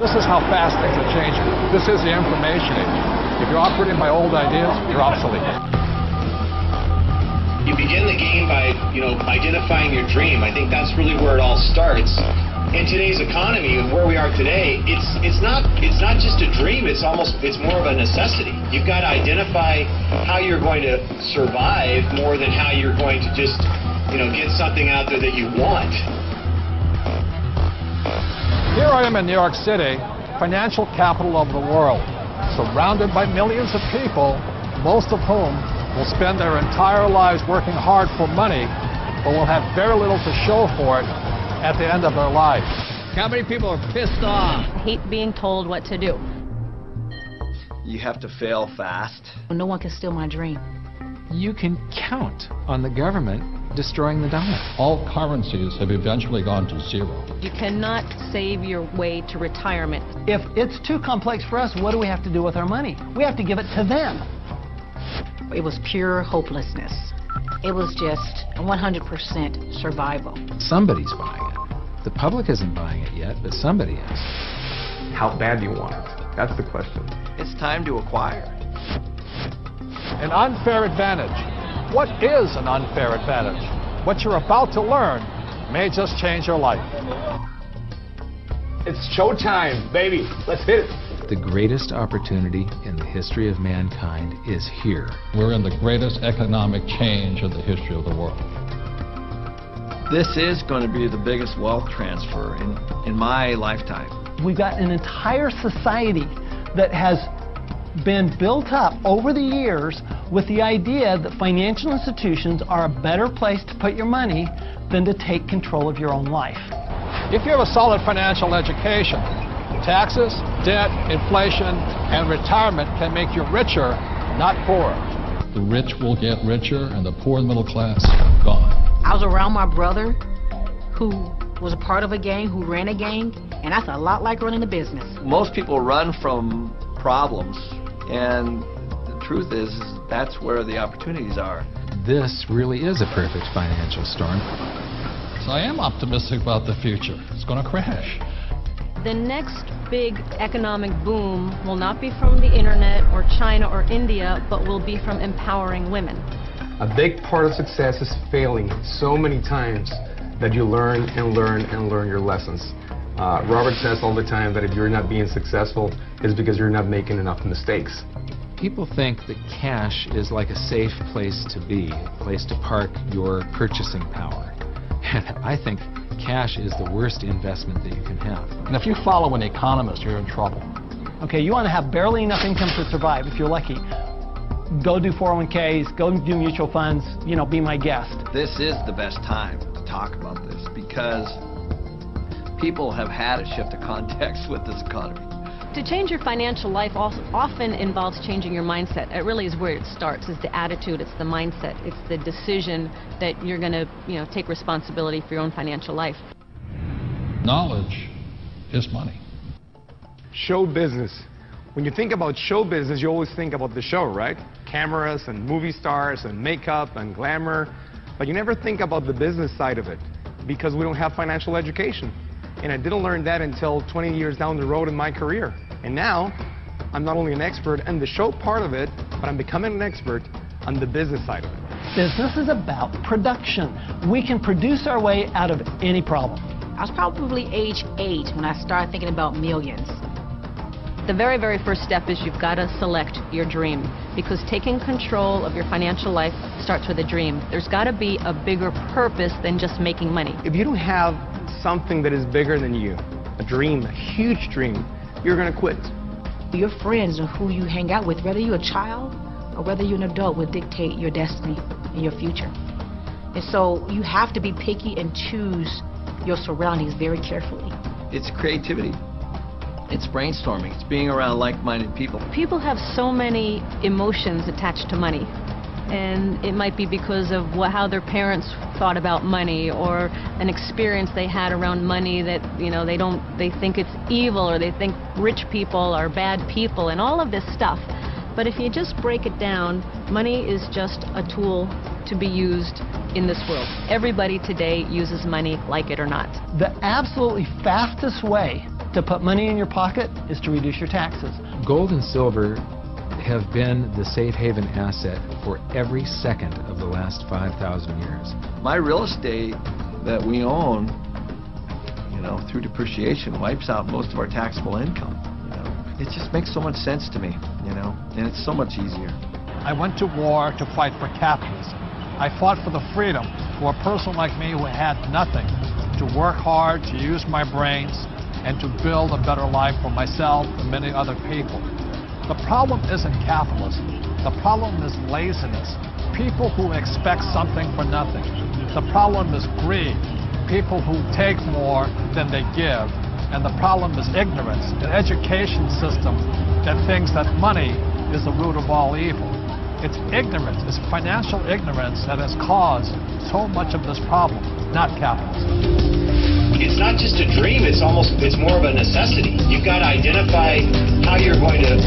This is how fast things are changing. This is the information age. If you're operating by old ideas, you're obsolete. You begin the game by, identifying your dream. I think that's really where it all starts. In today's economy and where we are today, it's not just a dream. It's more of a necessity. You've got to identify how you're going to survive more than how you're going to just, get something out there that you want. Here I am in New York City, financial capital of the world, surrounded by millions of people, most of whom will spend their entire lives working hard for money, but will have very little to show for it at the end of their life. How many people are pissed off? I hate being told what to do. You have to fail fast. No one can steal my dream. You can count on the government destroying the dollar. All currencies have eventually gone to zero. You cannot save your way to retirement. If it's too complex for us, what do we have to do with our money? We have to give it to them. It was pure hopelessness. It was just 100% survival. Somebody's buying it. The public isn't buying it yet, but somebody is. How bad do you want it? That's the question. It's time to acquire. An unfair advantage. What is an unfair advantage? What you're about to learn may just change your life. It's showtime, baby. Let's hit it. The greatest opportunity in the history of mankind is here. We're in the greatest economic change in the history of the world. This is going to be the biggest wealth transfer in my lifetime. We've got an entire society that has been built up over the years with the idea that financial institutions are a better place to put your money than to take control of your own life. If you have a solid financial education, taxes, debt, inflation, and retirement can make you richer, not poorer. The rich will get richer and the poor and middle class gone. I was around my brother who was a part of a gang, who ran a gang, and that's a lot like running a business. Most people run from problems, and the truth is that's where the opportunities are. This really is a perfect financial storm. So I am optimistic about the future. It's going to crash. The next big economic boom will not be from the internet or China or India, but will be from empowering women. A big part of success is failing so many times that you learn and learn and learn your lessons. Robert says all the time that if you're not being successful, it's because you're not making enough mistakes. People think that cash is like a safe place to be, a place to park your purchasing power. And I think cash is the worst investment that you can have. And if you follow an economist, you're in trouble. Okay, you want to have barely enough income to survive, if you're lucky. Go do 401ks, go do mutual funds, be my guest. This is the best time to talk about this because people have had a shift of context with this economy. To change your financial life often involves changing your mindset. It really is where it starts. It's the attitude, it's the mindset, it's the decision that you're going to, take responsibility for your own financial life. Knowledge is money. Show business. When you think about show business, you always think about the show, right? Cameras and movie stars and makeup and glamour. But you never think about the business side of it because we don't have financial education. And I didn't learn that until 20 years down the road in my career. And now, I'm not only an expert in the show part of it, but I'm becoming an expert on the business side of it. Business is about production. We can produce our way out of any problem. I was probably age 8 when I started thinking about millions. The very, very first step is you've got to select your dream, because taking control of your financial life starts with a dream. There's got to be a bigger purpose than just making money. If you don't have something that is bigger than you, a dream, a huge dream, you're going to quit. Your friends and who you hang out with, whether you're a child or whether you're an adult, will dictate your destiny and your future. And so you have to be picky and choose your surroundings very carefully. It's creativity. It's brainstorming. It's being around like-minded people. People have so many emotions attached to money. And it might be because of how their parents thought about money, or an experience they had around money that, they think it's evil, or they think rich people are bad people, and all of this stuff. But if you just break it down, money is just a tool to be used in this world. Everybody today uses money, like it or not. The absolutely fastest way to put money in your pocket is to reduce your taxes. Gold and silver have been the safe haven asset for every second of the last 5,000 years. My real estate that we own, through depreciation wipes out most of our taxable income. It just makes so much sense to me, and it's so much easier. I went to war to fight for capitalism. I fought for the freedom for a person like me who had nothing, to work hard, to use my brains, and to build a better life for myself and many other people. The problem isn't capitalism. The problem is laziness. People who expect something for nothing. The problem is greed. People who take more than they give. And the problem is ignorance, an education system that thinks that money is the root of all evil. It's ignorance, it's financial ignorance that has caused so much of this problem, not capitalism. It's not just a dream, it's more of a necessity. You've got to identify how you're going to